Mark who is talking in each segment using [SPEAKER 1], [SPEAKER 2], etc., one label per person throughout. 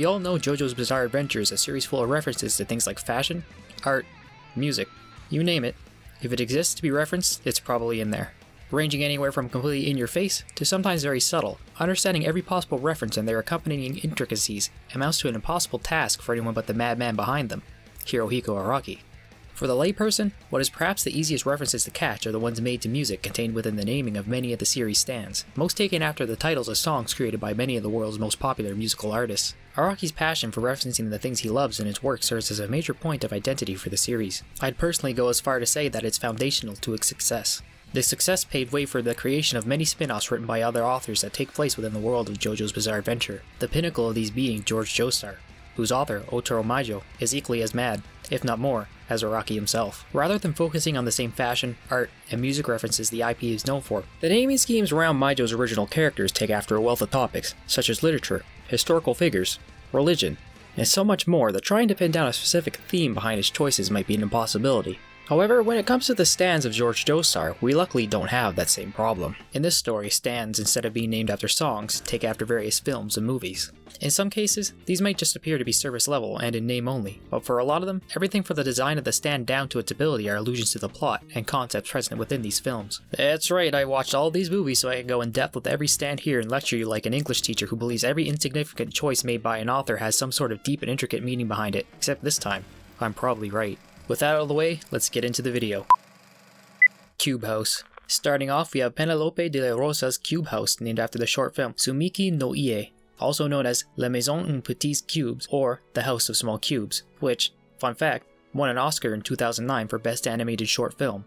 [SPEAKER 1] We all know JoJo's Bizarre Adventure is a series full of references to things like fashion, art, music, you name it. If it exists to be referenced, it's probably in there. Ranging anywhere from completely in your face to sometimes very subtle, understanding every possible reference and their accompanying intricacies amounts to an impossible task for anyone but the madman behind them, Hirohiko Araki. For the layperson, what is perhaps the easiest references to catch are the ones made to music contained within the naming of many of the series' stands, most taken after the titles of songs created by many of the world's most popular musical artists. Araki's passion for referencing the things he loves in his work serves as a major point of identity for the series. I'd personally go as far to say that it's foundational to its success. This success paved way for the creation of many spin-offs written by other authors that take place within the world of JoJo's Bizarre Adventure, the pinnacle of these being Jorge Joestar, whose author, Otaro Maijo, is equally as mad, if not more, as Araki himself. Rather than focusing on the same fashion, art, and music references the IP is known for, the naming schemes around Maijo's original characters take after a wealth of topics, such as literature, historical figures, religion, and so much more that trying to pin down a specific theme behind his choices might be an impossibility. However, when it comes to the stands of Jorge Joestar, we luckily don't have that same problem. In this story, stands, instead of being named after songs, take after various films and movies. In some cases, these might just appear to be service level and in name only, but for a lot of them, everything from the design of the stand down to its ability are allusions to the plot and concepts present within these films. That's right, I watched all these movies so I can go in depth with every stand here and lecture you like an English teacher who believes every insignificant choice made by an author has some sort of deep and intricate meaning behind it, except this time, I'm probably right. With that out of the way, let's get into the video. Cube House. Starting off, we have Penelope de la Rosa's Cube House, named after the short film Tsumiki no Ie, also known as La Maison en Petits Cubes, or The House of Small Cubes, which, fun fact, won an Oscar in 2009 for Best Animated Short Film.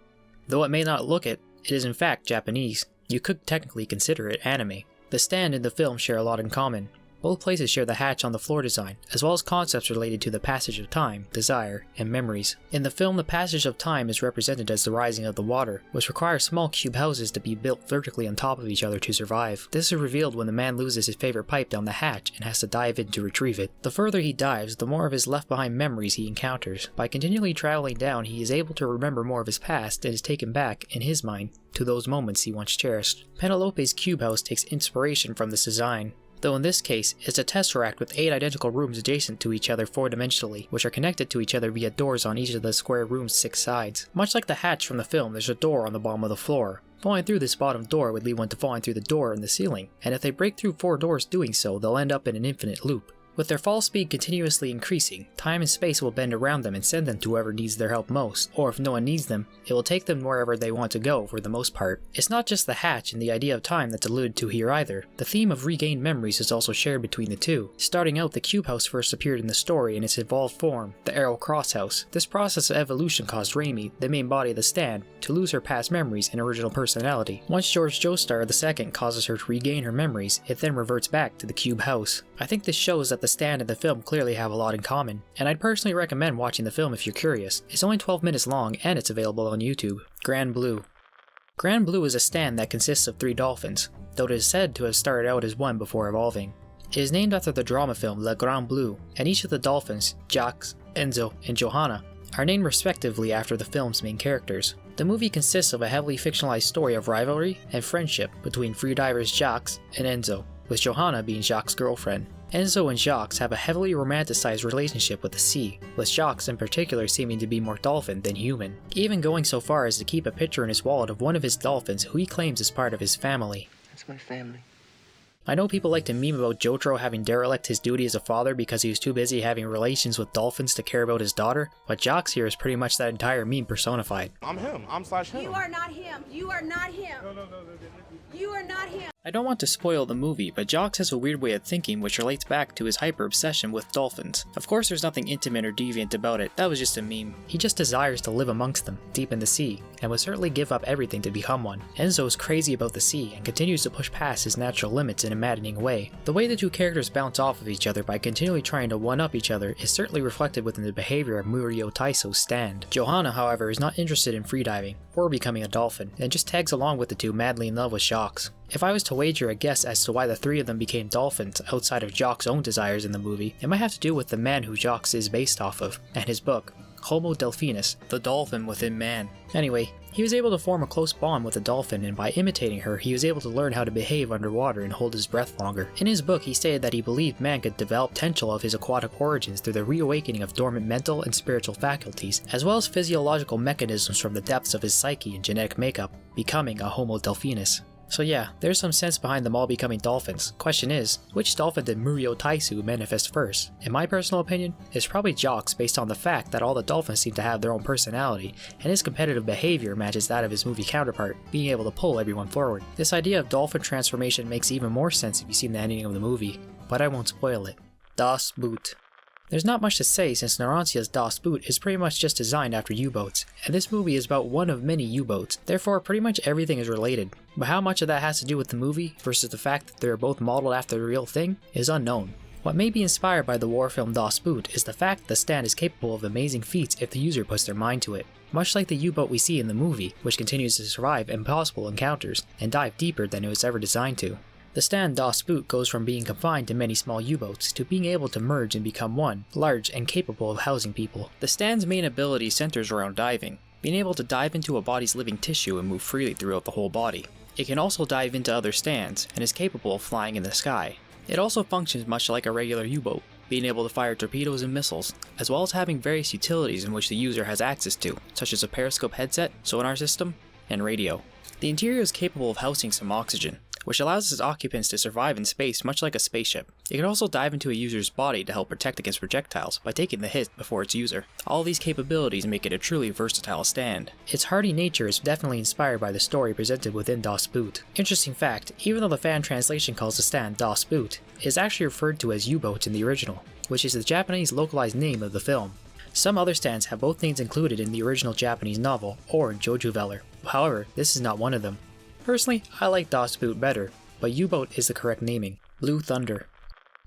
[SPEAKER 1] Though it may not look it, it is in fact Japanese. You could technically consider it anime. The stand and the film share a lot in common. Both places share the hatch on the floor design, as well as concepts related to the passage of time, desire, and memories. In the film, the passage of time is represented as the rising of the water, which requires small cube houses to be built vertically on top of each other to survive. This is revealed when the man loses his favorite pipe down the hatch and has to dive in to retrieve it. The further he dives, the more of his left behind memories he encounters. By continually traveling down, he is able to remember more of his past and is taken back, in his mind, to those moments he once cherished. Penelope's cube house takes inspiration from this design, though in this case, it's a tesseract with 8 identical rooms adjacent to each other 4-dimensionally, which are connected to each other via doors on each of the square room's 6 sides. Much like the hatch from the film, there's a door on the bottom of the floor. Falling through this bottom door would lead one to falling through the door in the ceiling, and if they break through 4 doors doing so, they'll end up in an infinite loop. With their fall speed continuously increasing, time and space will bend around them and send them to whoever needs their help most, or if no one needs them, it will take them wherever they want to go for the most part. It's not just the hatch and the idea of time that's alluded to here either. The theme of regained memories is also shared between the two. Starting out, the cube house first appeared in the story in its evolved form, the Arrow Cross House. This process of evolution caused Raimi, the main body of the stand, to lose her past memories and original personality. Once Jorge Joestar II causes her to regain her memories, it then reverts back to the cube house. I think this shows that the stand and the film clearly have a lot in common, and I'd personally recommend watching the film if you're curious. It's only 12 minutes long and it's available on YouTube. Grand Bleu. Grand Bleu is a stand that consists of 3 dolphins, though it is said to have started out as one before evolving. It is named after the drama film Le Grand Bleu, and each of the dolphins, Jacques, Enzo, and Johanna, are named respectively after the film's main characters. The movie consists of a heavily fictionalized story of rivalry and friendship between freedivers Jacques and Enzo, with Johanna being Jacques' girlfriend. Enzo and Jacques have a heavily romanticized relationship with the sea, with Jacques in particular seeming to be more dolphin than human, even going so far as to keep a picture in his wallet of one of his dolphins who he claims is part of his family.
[SPEAKER 2] That's my family.
[SPEAKER 1] I know people like to meme about Jotaro having derelict his duty as a father because he was too busy having relations with dolphins to care about his daughter, but Jacques here is pretty much that entire meme personified.
[SPEAKER 3] I'm him. I'm slash him.
[SPEAKER 4] You are not him. You are not him. No. You are not him.
[SPEAKER 1] I don't want to spoil the movie, but Jacques has a weird way of thinking which relates back to his hyper-obsession with dolphins. Of course there's nothing intimate or deviant about it, that was just a meme. He just desires to live amongst them, deep in the sea, and would certainly give up everything to become one. Enzo is crazy about the sea, and continues to push past his natural limits in a maddening way. The way the two characters bounce off of each other by continually trying to one-up each other is certainly reflected within the behavior of Murio Taiso's stand. Johanna, however, is not interested in freediving, or becoming a dolphin, and just tags along with the two madly in love with Jacques. If I was to wager a guess as to why the 3 of them became dolphins outside of Jacques' own desires in the movie, it might have to do with the man who Jacques is based off of, and his book, Homo delphinus, the dolphin within man. Anyway, he was able to form a close bond with the dolphin, and by imitating her, he was able to learn how to behave underwater and hold his breath longer. In his book, he stated that he believed man could develop potential of his aquatic origins through the reawakening of dormant mental and spiritual faculties, as well as physiological mechanisms from the depths of his psyche and genetic makeup, becoming a Homo delphinus. So yeah, there's some sense behind them all becoming dolphins. Question is, which dolphin did Murio Taisu manifest first? In my personal opinion, it's probably Jocks, based on the fact that all the dolphins seem to have their own personality, and his competitive behavior matches that of his movie counterpart, being able to pull everyone forward. This idea of dolphin transformation makes even more sense if you've seen the ending of the movie, but I won't spoil it. Das Boot. There's not much to say since Narantia's Das Boot is pretty much just designed after U-boats, and this movie is about one of many U-boats, therefore pretty much everything is related. But how much of that has to do with the movie versus the fact that they're both modeled after the real thing is unknown. What may be inspired by the war film Das Boot is the fact that the stand is capable of amazing feats if the user puts their mind to it, much like the U-boat we see in the movie, which continues to survive impossible encounters and dive deeper than it was ever designed to. The stand Das Boot goes from being confined to many small U-boats to being able to merge and become one, large and capable of housing people. The stand's main ability centers around diving, being able to dive into a body's living tissue and move freely throughout the whole body. It can also dive into other stands, and is capable of flying in the sky. It also functions much like a regular U-boat, being able to fire torpedoes and missiles, as well as having various utilities in which the user has access to, such as a periscope headset, sonar system, and radio. The interior is capable of housing some oxygen, which allows its occupants to survive in space much like a spaceship. It can also dive into a user's body to help protect against projectiles by taking the hit before its user. All these capabilities make it a truly versatile stand. Its hardy nature is definitely inspired by the story presented within Das Boot. Interesting fact, even though the fan translation calls the stand Das Boot, it is actually referred to as U-boat in the original, which is the Japanese localized name of the film. Some other stands have both names included in the original Japanese novel or JoJo. However, this is not one of them. Personally, I like Das Boot better, but U-boat is the correct naming. Blue Thunder.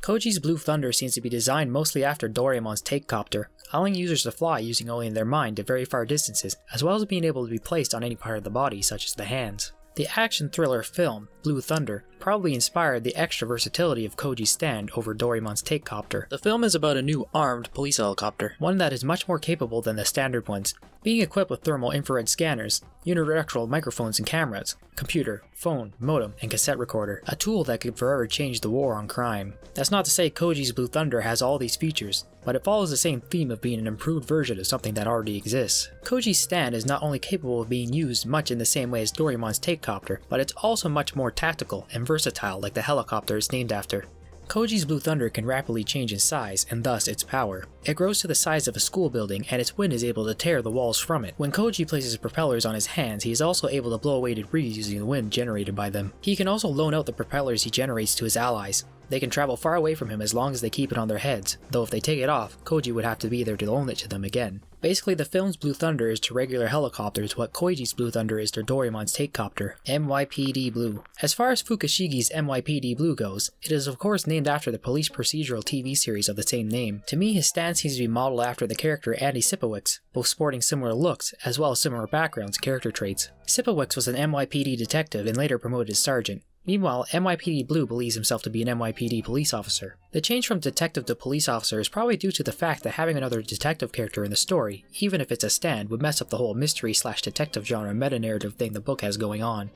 [SPEAKER 1] Koji's Blue Thunder seems to be designed mostly after Doraemon's Take Copter, allowing users to fly using only their mind to very far distances, as well as being able to be placed on any part of the body, such as the hands. The action thriller film, Blue Thunder, probably inspired the extra versatility of Koji's stand over Doraemon's Take Copter. The film is about a new armed police helicopter, one that is much more capable than the standard ones, being equipped with thermal infrared scanners, unidirectional microphones and cameras, computer, phone, modem, and cassette recorder, a tool that could forever change the war on crime. That's not to say Koji's Blue Thunder has all these features, but it follows the same theme of being an improved version of something that already exists. Koji's stand is not only capable of being used much in the same way as Doraemon's Take Copter, but it's also much more tactical and versatile like the helicopter it's named after. Koji's Blue Thunder can rapidly change in size and thus its power. It grows to the size of a school building and its wind is able to tear the walls from it. When Koji places propellers on his hands, he is also able to blow away debris using the wind generated by them. He can also loan out the propellers he generates to his allies. They can travel far away from him as long as they keep it on their heads, though if they take it off, Koji would have to be there to loan it to them again. Basically, the film's Blue Thunder is to regular helicopters what Koji's Blue Thunder is to Doraemon's Take Copter, NYPD Blue. As far as Fukushigi's NYPD Blue goes, it is of course named after the police procedural TV series of the same name. To me, his stand seems to be modeled after the character Andy Sipowicz, both sporting similar looks as well as similar backgrounds and character traits. Sipowicz was an NYPD detective and later promoted as sergeant. Meanwhile, NYPD Blue believes himself to be an NYPD police officer. The change from detective to police officer is probably due to the fact that having another detective character in the story, even if it's a stand, would mess up the whole mystery/detective genre meta-narrative thing the book has going on.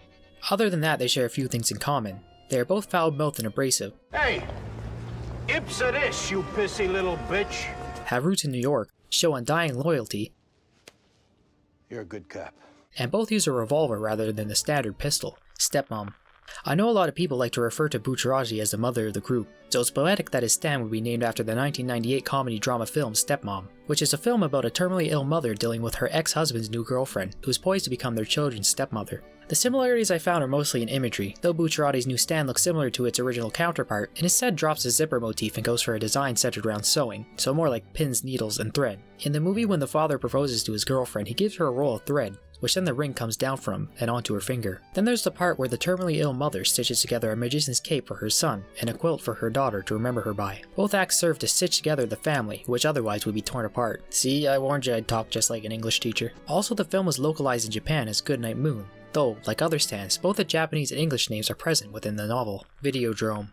[SPEAKER 1] Other than that, they share a few things in common. They are both foul-mouthed and abrasive.
[SPEAKER 2] Hey! Ipsa this, you pissy little bitch!
[SPEAKER 1] Have roots in New York, show undying loyalty,
[SPEAKER 2] You're a good cop.
[SPEAKER 1] and both use a revolver rather than the standard pistol. Stepmom. I know a lot of people like to refer to Buchiraji as the mother of the group, so it's poetic that his stand would be named after the 1998 comedy drama film Stepmom, which is a film about a terminally ill mother dealing with her ex-husband's new girlfriend, who is poised to become their children's stepmother. The similarities I found are mostly in imagery, though Buchiraji's new stand looks similar to its original counterpart, and instead drops the zipper motif and goes for a design centered around sewing, so more like pins, needles, and thread. In the movie, when the father proposes to his girlfriend, he gives her a roll of thread, which then the ring comes down from and onto her finger. Then there's the part where the terminally ill mother stitches together a magician's cape for her son and a quilt for her daughter to remember her by. Both acts serve to stitch together the family, which otherwise would be torn apart. See, I warned you I'd talk just like an English teacher. Also, the film was localized in Japan as Goodnight Moon, though, like other stands, both the Japanese and English names are present within the novel. Videodrome.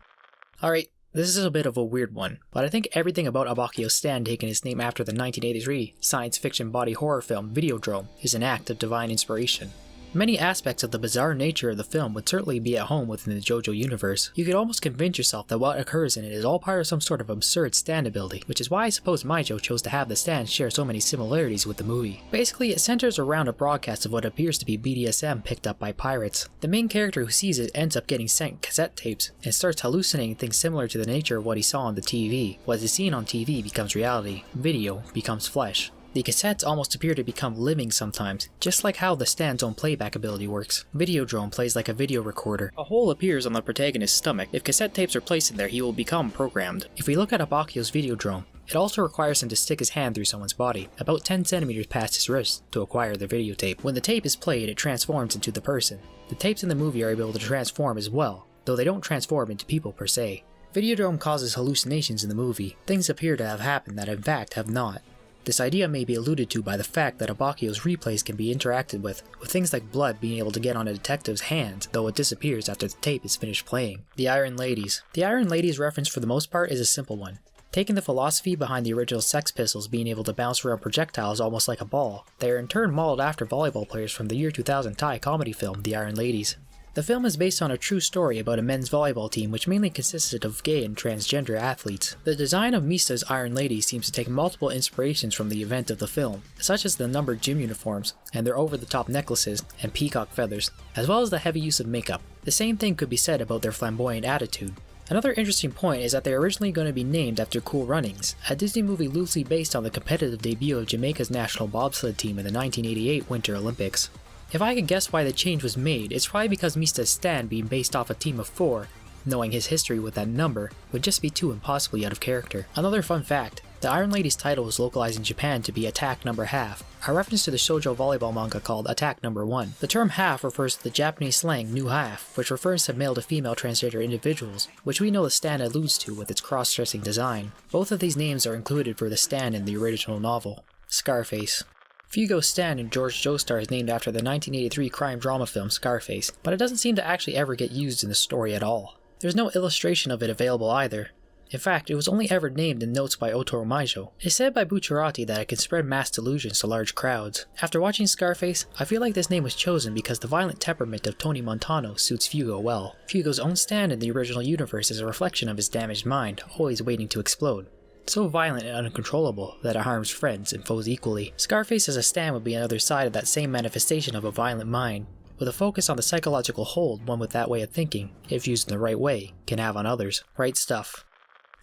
[SPEAKER 1] Alright, This is a bit of a weird one, but I think everything about Abakio's stand taking its name after the 1983 science fiction body horror film Videodrome is an act of divine inspiration. Many aspects of the bizarre nature of the film would certainly be at home within the JoJo universe. You could almost convince yourself that what occurs in it is all part of some sort of absurd stand ability, which is why I suppose Micjoeson chose to have the stand share so many similarities with the movie. Basically, it centers around a broadcast of what appears to be BDSM picked up by pirates. The main character who sees it ends up getting sent cassette tapes and starts hallucinating things similar to the nature of what he saw on the TV. What is seen on TV becomes reality, video becomes flesh. The cassettes almost appear to become living sometimes, just like how the stand's own playback ability works. Videodrome plays like a video recorder. A hole appears on the protagonist's stomach. If cassette tapes are placed in there, he will become programmed. If we look at Abakio's Videodrome, it also requires him to stick his hand through someone's body, about 10 centimeters past his wrist, to acquire the videotape. When the tape is played, it transforms into the person. The tapes in the movie are able to transform as well, though they don't transform into people per se. Videodrome causes hallucinations in the movie. Things appear to have happened that in fact have not. This idea may be alluded to by the fact that Abakio's replays can be interacted with things like blood being able to get on a detective's hand, though it disappears after the tape is finished playing. The Iron Ladies. The Iron Ladies reference for the most part is a simple one. Taking the philosophy behind the original Sex Pistols being able to bounce around projectiles almost like a ball, they are in turn modeled after volleyball players from the year 2000 Thai comedy film The Iron Ladies. The film is based on a true story about a men's volleyball team which mainly consisted of gay and transgender athletes. The design of Mista's Iron Ladies seems to take multiple inspirations from the event of the film, such as the numbered gym uniforms, and their over-the-top necklaces and peacock feathers, as well as the heavy use of makeup. The same thing could be said about their flamboyant attitude. Another interesting point is that they are originally going to be named after Cool Runnings, a Disney movie loosely based on the competitive debut of Jamaica's national bobsled team in the 1988 Winter Olympics. If I could guess why the change was made, it's probably because Mista's stand being based off a team of 4, knowing his history with that number, would just be too impossibly out of character. Another fun fact, the Iron Lady's title was localized in Japan to be Attack Number Half, a reference to the shoujo volleyball manga called Attack Number 1. The term half refers to the Japanese slang new half, which refers to male to female transgender individuals, which we know the stand alludes to with its cross-dressing design. Both of these names are included for the stand in the original novel. Scarface. Fugo's stand in Jorge Joestar is named after the 1983 crime drama film Scarface, but it doesn't seem to actually ever get used in the story at all. There's no illustration of it available either. In fact, it was only ever named in notes by Otoro Maijo. It's said by Bucciarati that it can spread mass delusions to large crowds. After watching Scarface, I feel like this name was chosen because the violent temperament of Tony Montano suits Fugo well. Fugo's own stand in the original universe is a reflection of his damaged mind, always waiting to explode. So violent and uncontrollable that it harms friends and foes equally. Scarface as a stand would be another side of that same manifestation of a violent mind, with a focus on the psychological hold one with that way of thinking, if used in the right way, can have on others. Right Stuff.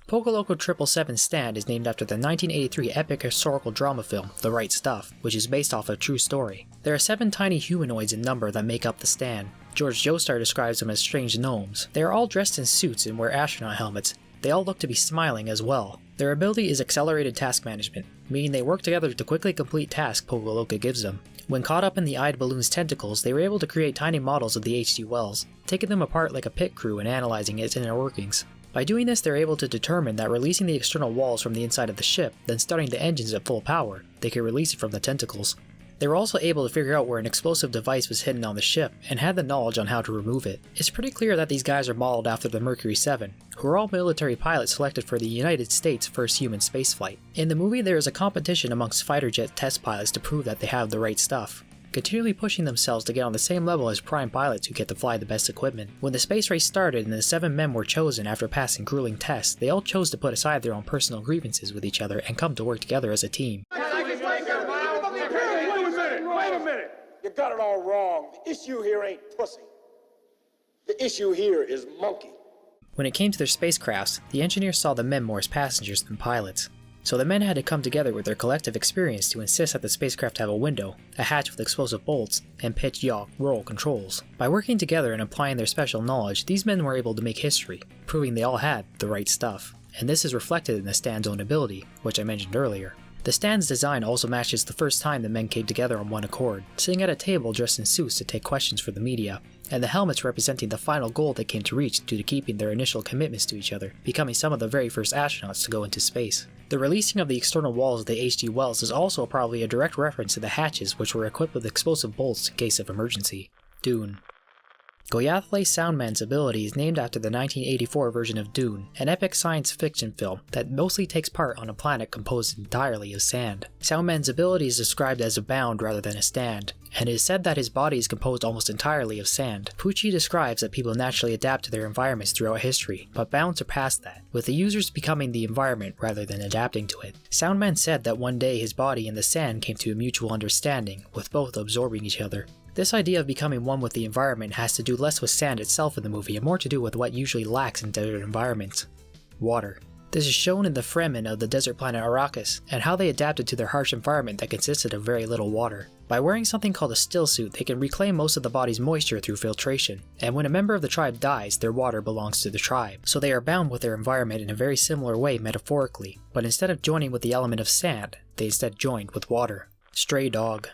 [SPEAKER 1] Pokoloco 777 stand is named after the 1983 epic historical drama film, The Right Stuff, which is based off a true story. There are 7 tiny humanoids in number that make up the stand. Jorge Joestar describes them as strange gnomes. They are all dressed in suits and wear astronaut helmets. They all look to be smiling as well. Their ability is accelerated task management, meaning they work together to quickly complete tasks Pokoloka gives them. When caught up in the eyed balloon's tentacles, they were able to create tiny models of the H.G. Wells, taking them apart like a pit crew and analyzing its inner workings. By doing this, they're able to determine that releasing the external walls from the inside of the ship, then starting the engines at full power, they could release it from the tentacles. They were also able to figure out where an explosive device was hidden on the ship, and had the knowledge on how to remove it. It's pretty clear that these guys are modeled after the Mercury 7, who are all military pilots selected for the United States' first human spaceflight. In the movie, there is a competition amongst fighter jet test pilots to prove that they have the right stuff, continually pushing themselves to get on the same level as prime pilots who get to fly the best equipment. When the space race started and the 7 men were chosen after passing grueling tests, they all chose to put aside their own personal grievances with each other and come to work together as a team.
[SPEAKER 3] Wait a minute! You got it all wrong. The issue here ain't pussy. The issue here is monkey.
[SPEAKER 1] When it came to their spacecrafts, the engineers saw the men more as passengers than pilots. So the men had to come together with their collective experience to insist that the spacecraft have a window, a hatch with explosive bolts, and pitch, yaw, roll controls. By working together and applying their special knowledge, these men were able to make history, proving they all had the right stuff. And this is reflected in the stand's own ability, which I mentioned earlier. The stand's design also matches the first time the men came together on one accord, sitting at a table dressed in suits to take questions for the media, and the helmets representing the final goal they came to reach due to keeping their initial commitments to each other, becoming some of the very first astronauts to go into space. The releasing of the external walls of the H.G. Wells is also probably a direct reference to the hatches which were equipped with explosive bolts in case of emergency. Dune. Goyathle Soundman's ability is named after the 1984 version of Dune, an epic science fiction film that mostly takes part on a planet composed entirely of sand. Soundman's ability is described as a bound rather than a stand, and it is said that his body is composed almost entirely of sand. Pucci describes that people naturally adapt to their environments throughout history, but bound surpass that, with the users becoming the environment rather than adapting to it. Soundman said that one day his body and the sand came to a mutual understanding, with both absorbing each other. This idea of becoming one with the environment has to do less with sand itself in the movie and more to do with what usually lacks in desert environments. Water. This is shown in the Fremen of the desert planet Arrakis, and how they adapted to their harsh environment that consisted of very little water. By wearing something called a still suit, they can reclaim most of the body's moisture through filtration, and when a member of the tribe dies, their water belongs to the tribe, so they are bound with their environment in a very similar way metaphorically, but instead of joining with the element of sand, they instead joined with water. Stray Dog.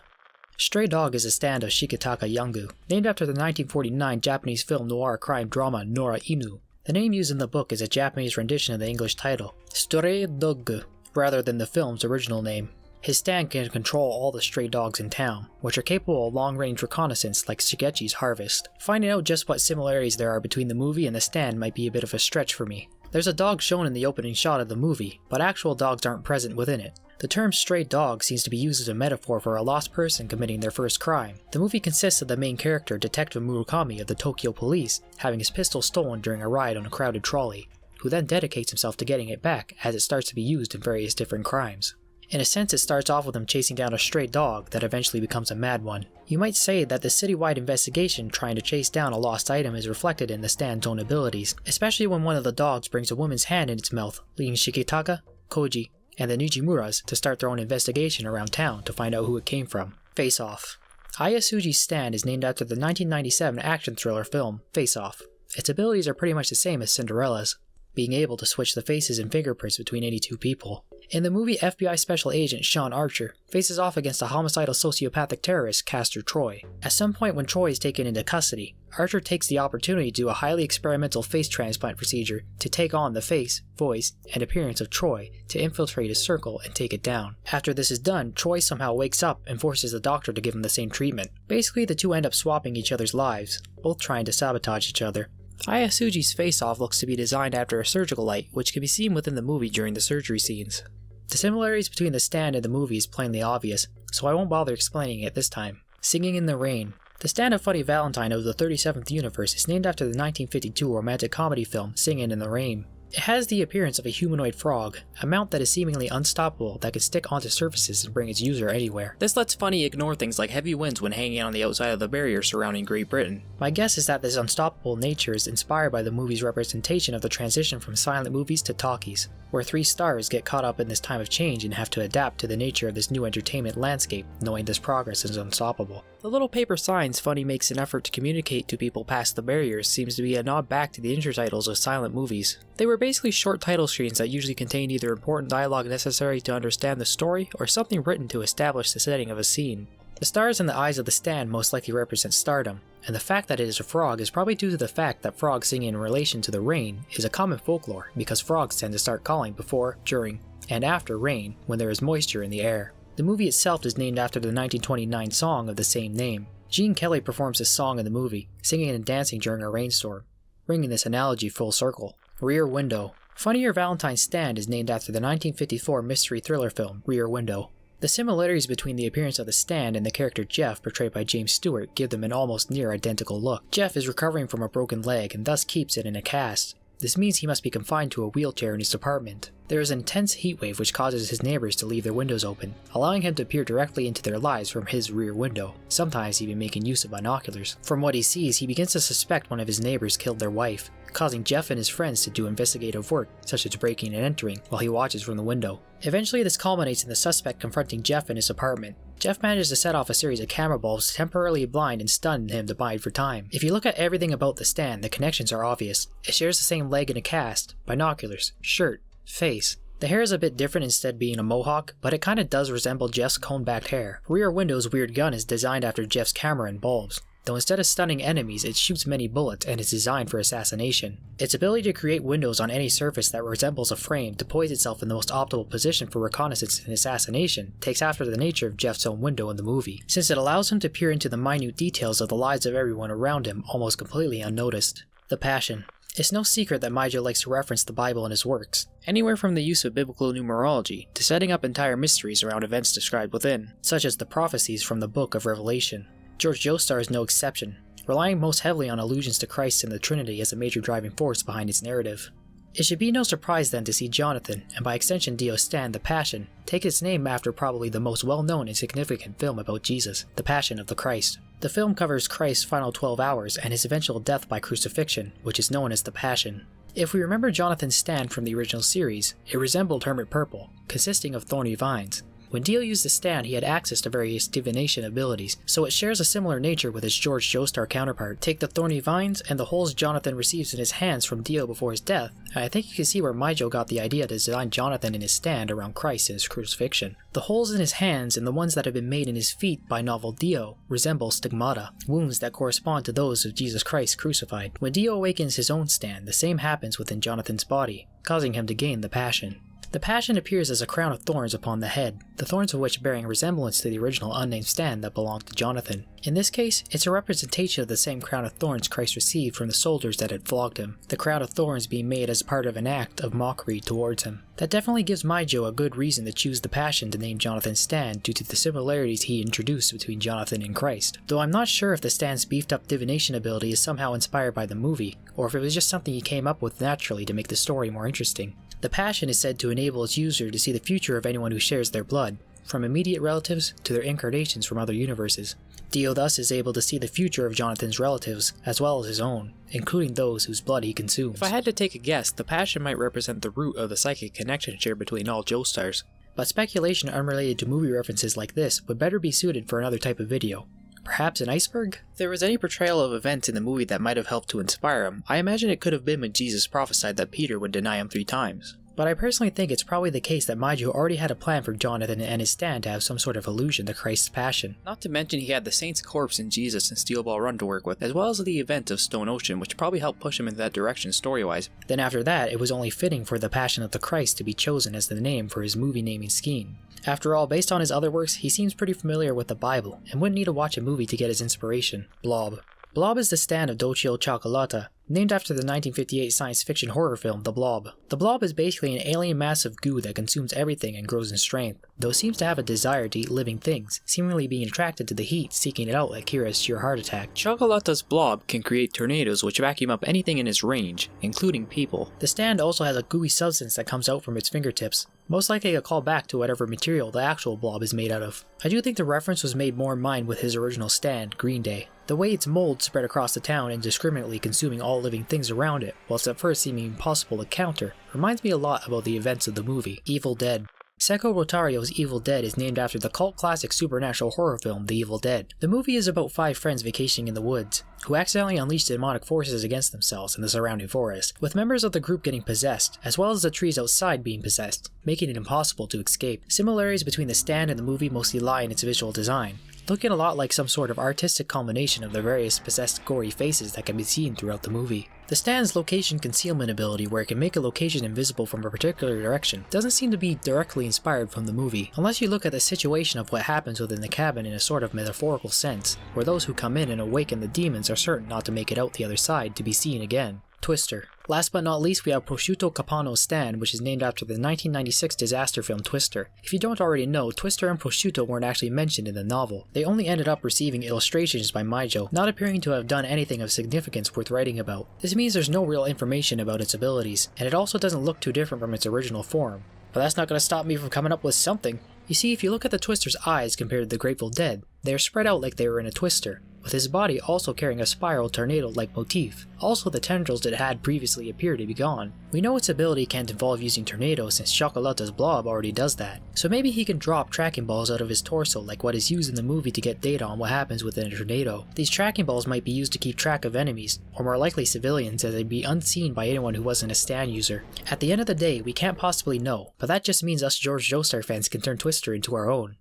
[SPEAKER 1] Stray Dog is a stand of Shikitaka Yangu, named after the 1949 Japanese film noir crime drama Nora Inu. The name used in the book is a Japanese rendition of the English title, Stray Dog, rather than the film's original name. His stand can control all the stray dogs in town, which are capable of long-range reconnaissance like Shigechi's Harvest. Finding out just what similarities there are between the movie and the stand might be a bit of a stretch for me. There's a dog shown in the opening shot of the movie, but actual dogs aren't present within it. The term stray dog seems to be used as a metaphor for a lost person committing their first crime. The movie consists of the main character, Detective Murakami of the Tokyo Police, having his pistol stolen during a ride on a crowded trolley, who then dedicates himself to getting it back as it starts to be used in various different crimes. In a sense, it starts off with him chasing down a stray dog that eventually becomes a mad one. You might say that the citywide investigation trying to chase down a lost item is reflected in the stand's own abilities, especially when one of the dogs brings a woman's hand in its mouth, leading Shikitaka, Koji, and the Nijimuras to start their own investigation around town to find out who it came from. Face Off. Ayasuji's stand is named after the 1997 action thriller film Face Off. Its abilities are pretty much the same as Cinderella's, being able to switch the faces and fingerprints between any two people. In the movie, FBI Special Agent Sean Archer faces off against a homicidal sociopathic terrorist, Castor Troy. At some point when Troy is taken into custody, Archer takes the opportunity to do a highly experimental face transplant procedure to take on the face, voice, and appearance of Troy to infiltrate his circle and take it down. After this is done, Troy somehow wakes up and forces the doctor to give him the same treatment. Basically, the two end up swapping each other's lives, both trying to sabotage each other. Ayasuji's face-off looks to be designed after a surgical light, which can be seen within the movie during the surgery scenes. The similarities between the stand and the movie is plainly obvious, so I won't bother explaining it this time. Singing in the Rain. The stand of Funny Valentine of the 37th universe is named after the 1952 romantic comedy film Singin' in the Rain. It has the appearance of a humanoid frog, a mount that is seemingly unstoppable that can stick onto surfaces and bring its user anywhere. This lets Funny ignore things like heavy winds when hanging on the outside of the barrier surrounding Great Britain. My guess is that this unstoppable nature is inspired by the movie's representation of the transition from silent movies to talkies, where 3 stars get caught up in this time of change and have to adapt to the nature of this new entertainment landscape, knowing this progress is unstoppable. The little paper signs Funny makes an effort to communicate to people past the barriers seems to be a nod back to the intertitles of silent movies. They were basically short title screens that usually contained either important dialogue necessary to understand the story or something written to establish the setting of a scene. The stars in the eyes of the stand most likely represent stardom, and the fact that it is a frog is probably due to the fact that frogs singing in relation to the rain is a common folklore because frogs tend to start calling before, during, and after rain when there is moisture in the air. The movie itself is named after the 1929 song of the same name. Gene Kelly performs this song in the movie, singing and dancing during a rainstorm, bringing this analogy full circle. Rear Window. Funnier Valentine's stand is named after the 1954 mystery thriller film Rear Window. The similarities between the appearance of the stand and the character Jeff, portrayed by James Stewart, give them an almost near identical look. Jeff is recovering from a broken leg and thus keeps it in a cast. This means he must be confined to a wheelchair in his apartment. There is an intense heat wave which causes his neighbors to leave their windows open, allowing him to peer directly into their lives from his rear window, sometimes even making use of binoculars. From what he sees, he begins to suspect one of his neighbors killed their wife, causing Jeff and his friends to do investigative work, such as breaking and entering, while he watches from the window. Eventually, this culminates in the suspect confronting Jeff in his apartment. Jeff manages to set off a series of camera bulbs to temporarily blind and stun him to bide for time. If you look at everything about the stand, the connections are obvious. It shares the same leg in a cast, binoculars, shirt, face. The hair is a bit different instead being a mohawk, but it kinda does resemble Jeff's cone-backed hair. Rear Window's weird gun is designed after Jeff's camera and bulbs. though instead of stunning enemies, it shoots many bullets and is designed for assassination. Its ability to create windows on any surface that resembles a frame to poise itself in the most optimal position for reconnaissance and assassination takes after the nature of Jeff's own window in the movie, since it allows him to peer into the minute details of the lives of everyone around him almost completely unnoticed. The passion. It's no secret that Micjoeson likes to reference the Bible in his works, anywhere from the use of biblical numerology to setting up entire mysteries around events described within, such as the prophecies from the Book of Revelation. Jorge Joestar is no exception, relying most heavily on allusions to Christ and the Trinity as a major driving force behind its narrative. It should be no surprise then to see Jonathan, and by extension Dio's stand, The Passion, take its name after probably the most well-known and significant film about Jesus, The Passion of the Christ. The film covers Christ's final 12 hours and his eventual death by crucifixion, which is known as the Passion. If we remember Jonathan's stand from the original series, it resembled hermit purple, consisting of thorny vines. When Dio used the stand, he had access to various divination abilities, so it shares a similar nature with its Jorge Joestar counterpart. Take the thorny vines and the holes Jonathan receives in his hands from Dio before his death, and I think you can see where Micjoeson got the idea to design Jonathan in his stand around Christ and his crucifixion. The holes in his hands and the ones that have been made in his feet by novel Dio resemble stigmata, wounds that correspond to those of Jesus Christ crucified. When Dio awakens his own stand, the same happens within Jonathan's body, causing him to gain the Passion. The Passion appears as a crown of thorns upon the head, the thorns of which bearing resemblance to the original unnamed stand that belonged to Jonathan. In this case, it's a representation of the same crown of thorns Christ received from the soldiers that had flogged him, the crown of thorns being made as part of an act of mockery towards him. That definitely gives Micjoeson a good reason to choose the Passion to name Jonathan's stand due to the similarities he introduced between Jonathan and Christ, though I'm not sure if the stand's beefed up divination ability is somehow inspired by the movie, or if it was just something he came up with naturally to make the story more interesting. The Passion is said to enable its user to see the future of anyone who shares their blood, from immediate relatives to their incarnations from other universes. Dio thus is able to see the future of Jonathan's relatives, as well as his own, including those whose blood he consumes. If I had to take a guess, the Passion might represent the root of the psychic connection shared between all Joestars. But speculation unrelated to movie references like this would better be suited for another type of video. Perhaps an iceberg? If there was any portrayal of events in the movie that might have helped to inspire him, I imagine it could have been when Jesus prophesied that Peter would deny him 3 times. But I personally think it's probably the case that Micjoeson already had a plan for Jonathan and his stand to have some sort of allusion to Christ's Passion. Not to mention he had the Saint's corpse in Jesus and Steel Ball Run to work with, as well as the event of Stone Ocean, which probably helped push him in that direction story-wise. Then after that, it was only fitting for the Passion of the Christ to be chosen as the name for his movie naming scheme. After all, based on his other works, he seems pretty familiar with the Bible, and wouldn't need to watch a movie to get his inspiration. Blob. Blob is the stand of Docio Chocolata, named after the 1958 science fiction horror film The Blob. The Blob is basically an alien mass of goo that consumes everything and grows in strength, though it seems to have a desire to eat living things, seemingly being attracted to the heat, seeking it out like Kira's sheer heart attack. Chocolata's Blob can create tornadoes which vacuum up anything in its range, including people. The stand also has a gooey substance that comes out from its fingertips, most likely a call back to whatever material the actual Blob is made out of. I do think the reference was made more in mind with his original stand, Green Day. The way its mold spread across the town indiscriminately consuming all living things around it, whilst at first seeming impossible to counter, reminds me a lot about the events of the movie, Evil Dead. Seiko Rotario's Evil Dead is named after the cult classic supernatural horror film The Evil Dead. The movie is about 5 friends vacationing in the woods, who accidentally unleash demonic forces against themselves in the surrounding forest, with members of the group getting possessed, as well as the trees outside being possessed, making it impossible to escape. Similarities between the stand and the movie mostly lie in its visual design, looking a lot like some sort of artistic combination of the various possessed gory faces that can be seen throughout the movie. The stand's location concealment ability, where it can make a location invisible from a particular direction, doesn't seem to be directly inspired from the movie, unless you look at the situation of what happens within the cabin in a sort of metaphorical sense, where those who come in and awaken the demons are certain not to make it out the other side to be seen again. Twister. Last but not least, we have Prosciutto Capano's stand, which is named after the 1996 disaster film Twister. If you don't already know, Twister and Prosciutto weren't actually mentioned in the novel. They only ended up receiving illustrations by Micjoeson, not appearing to have done anything of significance worth writing about. This means there's no real information about its abilities, and it also doesn't look too different from its original form. But that's not going to stop me from coming up with something. You see, if you look at the Twister's eyes compared to the Grateful Dead, they are spread out like they were in a twister, with his body also carrying a spiral tornado-like motif. Also, the tendrils that had previously appear to be gone. We know its ability can't involve using tornadoes since Chocolata's Blob already does that, so maybe he can drop tracking balls out of his torso like what is used in the movie to get data on what happens within a tornado. These tracking balls might be used to keep track of enemies, or more likely civilians, as they'd be unseen by anyone who wasn't a stand user. At the end of the day, we can't possibly know, but that just means us Jorge Joestar fans can turn Twister into our own.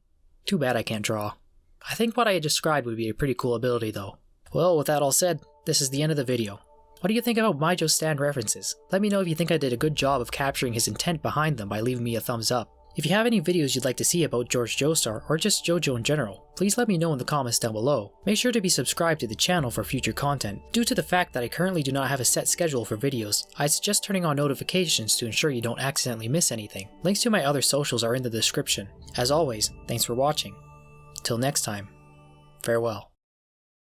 [SPEAKER 1] Too bad I can't draw. I think what I had described would be a pretty cool ability though. Well, with that all said, this is the end of the video. What do you think about Micjoeson stand references? Let me know if you think I did a good job of capturing his intent behind them by leaving me a thumbs up. If you have any videos you'd like to see about Jorge Joestar or just JoJo in general, please let me know in the comments down below. Make sure to be subscribed to the channel for future content. Due to the fact that I currently do not have a set schedule for videos, I suggest turning on notifications to ensure you don't accidentally miss anything. Links to my other socials are in the description. As always, thanks for watching. Till next time, farewell.